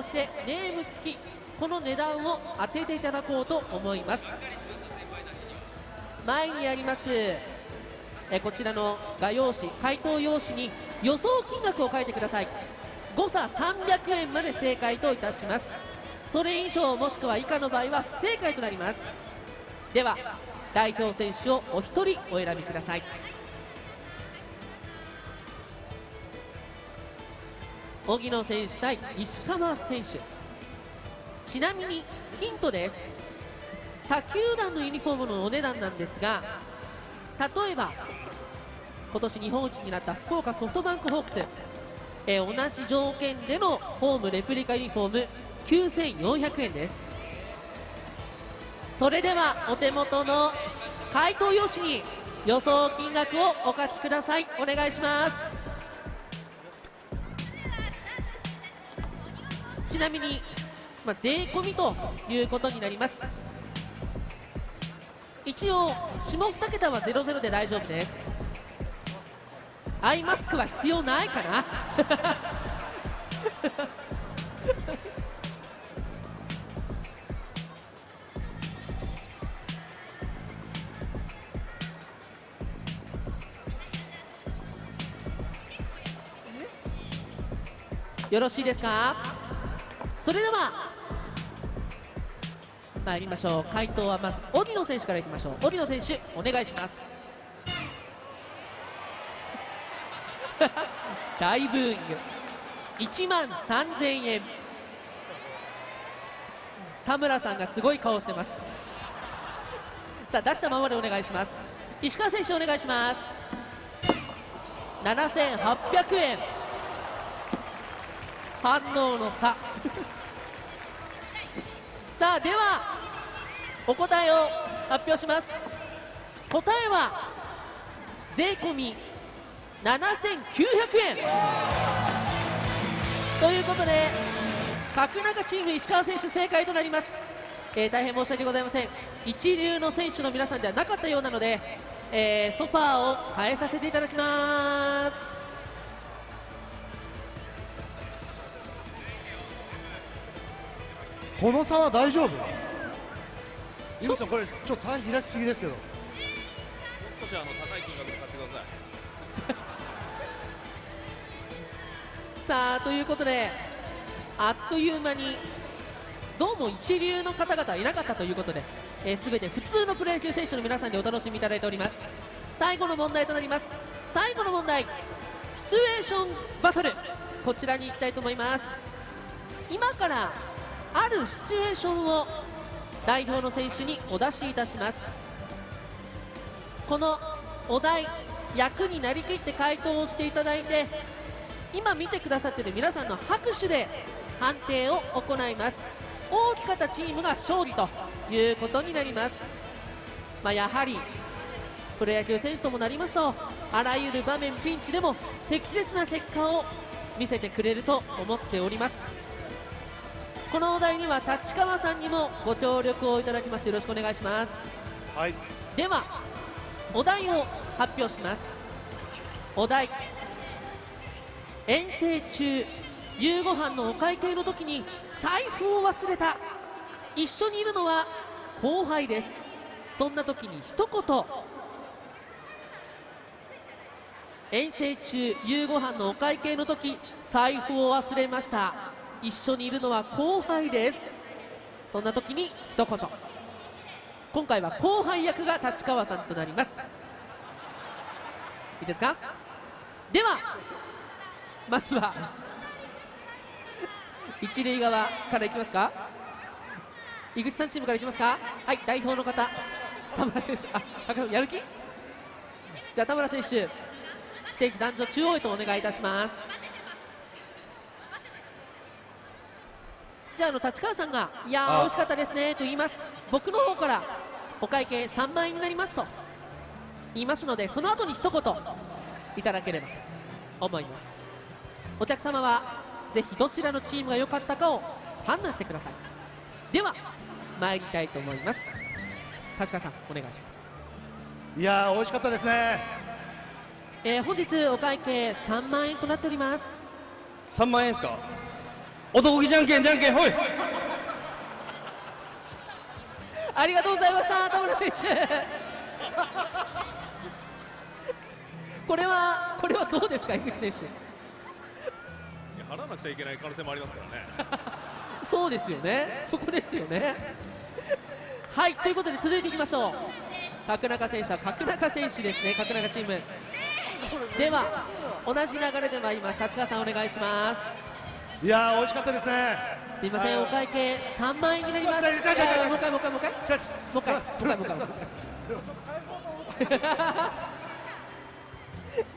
せてネーム付き、この値段を当てていただこうと思います。前にありますこちらの画用紙、回答用紙に予想金額を書いてください。誤差300円まで正解といたします。それ以上もしくは以下の場合は不正解となります。では代表選手をお一人お選びください。荻野選手対石川選手。ちなみにヒントです。他球団のユニフォームのお値段なんですが、例えば今年日本一になった福岡ソフトバンクホークス、同じ条件でのホームレプリカユニフォーム9400円です。それではお手元の回答用紙に予想金額をお書きください。お願いします。ちなみに、税込みということになります。一応下2桁は00で大丈夫です。アイマスクは必要ないかなよろしいですか。それでは参りましょう。回答はまず荻野選手からいきましょう。荻野選手お願いします大ブーイング。1万3000円。田村さんがすごい顔してますさあ出したままでお願いします。石川選手お願いします。7800円。反応の差さあではお答えを発表します。答えは税込み7900円ということで角中チーム石川選手正解となります。大変申し訳ございません。一流の選手の皆さんではなかったようなので、ソファーを変えさせていただきます。この差は大丈夫？井口さん、これちょっと差開きすぎですけど。もう少し高い金額で買ってくださいさあということであっという間にどうも一流の方々はいなかったということで、全て普通のプロ野球選手の皆さんでお楽しみいただいております。最後の問題となります。最後の問題、シチュエーションバトル、こちらに行きたいと思います。今からあるシチュエーションを代表の選手にお出しいたします。このお題、役になりきって回答をしていただいて、今見てくださっている皆さんの拍手で判定を行います。大きかったチームが勝利ということになります。やはりプロ野球選手ともなりますと、あらゆる場面ピンチでも適切な結果を見せてくれると思っております。このお題には立川さんにもご協力をいただきます。よろしくお願いします。はい。ではお題を発表します。お題、遠征中夕ご飯のお会計の時に財布を忘れた。一緒にいるのは後輩です。そんな時に一言。遠征中夕ご飯のお会計の時財布を忘れました。一緒にいるのは後輩です。そんな時に一言。今回は後輩役が立川さんとなります。いいですか。ではまずは一塁側からいきますか。井口さんチームからいきますか。はい、代表の方、田村選手、やる気。じゃあ田村選手、ステージ男女中央へとお願いいたします。じゃあ立川さんが「いやー美味しかったですね」と言います。僕の方からお会計3万円になりますと言いますので、その後に一言いただければと思います。お客様はぜひどちらのチームが良かったかを判断してください。では参りたいと思います。立川さんお願いします。いやー美味しかったですね。本日お会計3万円となっております。3万円ですか。男気じゃんけんじゃんけんほい。ありがとうございました田村選手。これはどうですか井口選手。払わなくちゃいけない可能性もありますからね。そうですよね、そこですよね。はい、ということで続いていきましょう。角中選手は角中選手ですね、角中チームでは同じ流れで参ります。立川さんお願いします。いやー美味しかったですね。すいません、お会計3万円になります。もう一回もう一回もう一回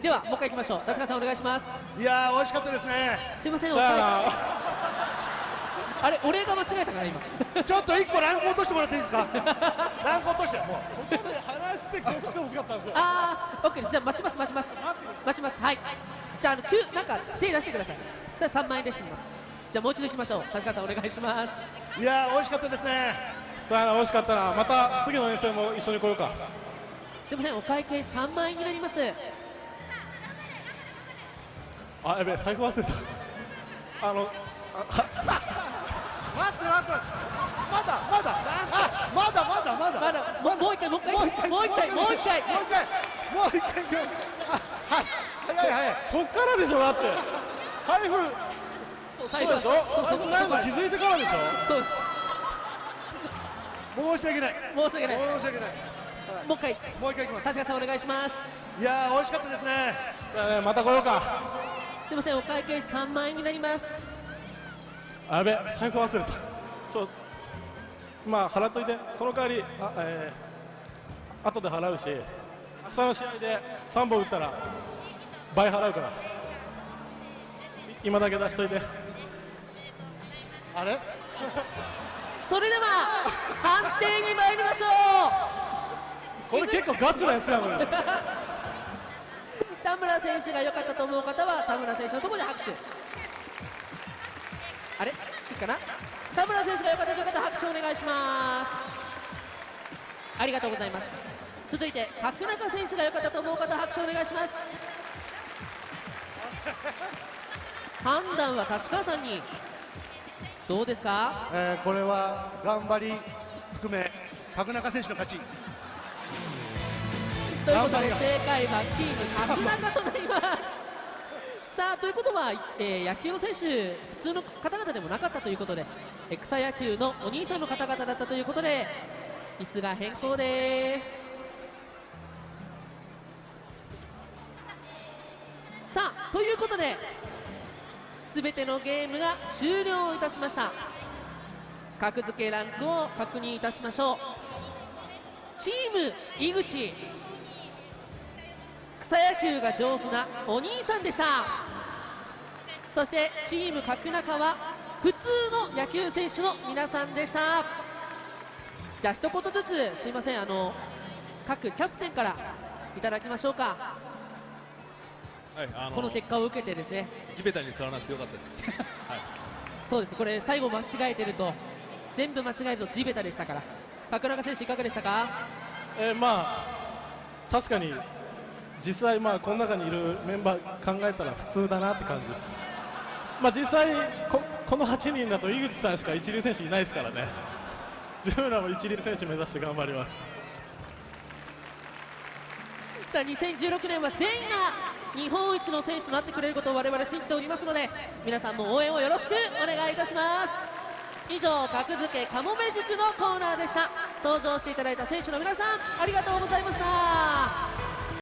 ではもう一回いきましょう。立川さんお願いします。いやー美味しかったですね。すいません、お会計あれ、俺が間違えたかな今。ちょっと1個ランク落としてもらっていいですか。ランク落としてもうここで話してこうしてほしかったんですよ。オッケーです。じゃあ待ちます。はい。じゃあなんか手出してください。それ3万円でしてみます。じゃあもう一度いきましょう。立川さんお願いします。いやー美味しかったですね。さあ美味しかったな。また次の遠征も一緒に来ようか。すいません、お会計3万円になります。あ、やべえ、財布忘れた。待ってまだもう一回行きます。早いそっからでしょ、だって財布。そうそうでしょ。財布ないの気づいてからでしょ。そうです。申し訳ない。もう一回もう一いきます。立川さんお願いします。いやー美味しかったですね。さあね、また来ようか。すいません、お会計3万円になります。あ、やべえ、財布忘れた。まあ払っといて。その代わり後で払うし、明日の試合で3本打ったら倍払うから、今だけ出しといて。あれそれでは判定に参りましょう。これ結構ガチなやつやのに。田村選手が良かったと思う方は田村選手のところで拍手。あれいいかな。田村選手が良かったという方拍手お願いします。ありがとうございます。続いて角中選手が良かったと思う方拍手お願いします。判断は立川さんに。どうですか。これは頑張り含め角中選手の勝ち。ということで正解はチーム角中となります。さあということは、野球の選手普通の方々でもなかったということで、草野球のお兄さんの方々だったということで椅子が変更です。さあということで全てのゲームが終了いたしました。格付けランクを確認いたしましょう。チーム井口、草野球が上手なお兄さんでした。そしてチーム角中は普通の野球選手の皆さんでした。じゃあ一言ずつすいません、各キャプテンからいただきましょうか。はい、この結果を受けてですね。地べたに座らなくてよかったです。はい。そうです、これ最後間違えてると全部間違えると地べたでしたから。角中選手いかがでしたか。まあ確かに実際この中にいるメンバー考えたら普通だなって感じです。実際この8人だと井口さんしか一流選手いないですからね。自分らも一流選手目指して頑張ります。さあ2016年は全員が日本一の選手となってくれることを我々信じておりますので、皆さんも応援をよろしくお願いいたします。以上格付けかもめ塾のコーナーでした。登場していただいた選手の皆さんありがとうございました。